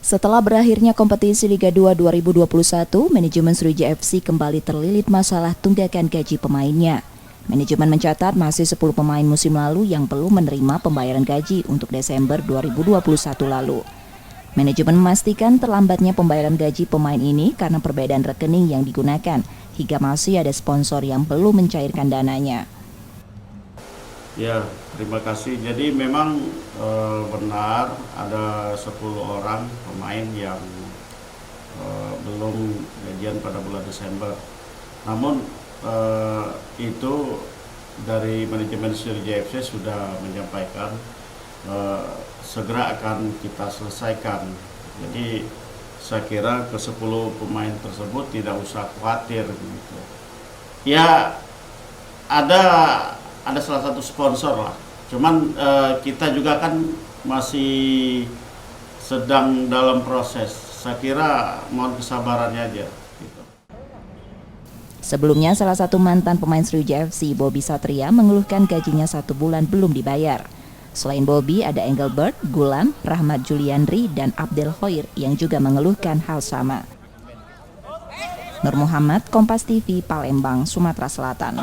Setelah berakhirnya kompetisi Liga 2 2021, manajemen Sriwijaya FC kembali terlilit masalah tunggakan gaji pemainnya. Manajemen mencatat masih 10 pemain musim lalu yang belum menerima pembayaran gaji untuk Desember 2021 lalu. Manajemen memastikan terlambatnya pembayaran gaji pemain ini karena perbedaan rekening yang digunakan, hingga masih ada sponsor yang belum mencairkan dananya. Ya, terima kasih. Jadi memang benar ada 10 orang pemain yang belum gajian pada bulan Desember. Namun itu dari manajemen Sriwijaya FC sudah menyampaikan segera akan kita selesaikan. Jadi saya kira ke 10 pemain tersebut tidak usah khawatir gitu. Ya, ada salah satu sponsor lah, cuman kita juga kan masih sedang dalam proses. Saya kira mohon kesabarannya aja gitu. Sebelumnya salah satu mantan pemain Sriwijaya FC, Bobby Satria, mengeluhkan gajinya 1 bulan belum dibayar. Selain Bobby, ada Engelbert, Gulam, Rahmat Juliandri, dan Abdel Hoir yang juga mengeluhkan hal sama. Nur Muhammad, Kompas TV, Palembang, Sumatera Selatan.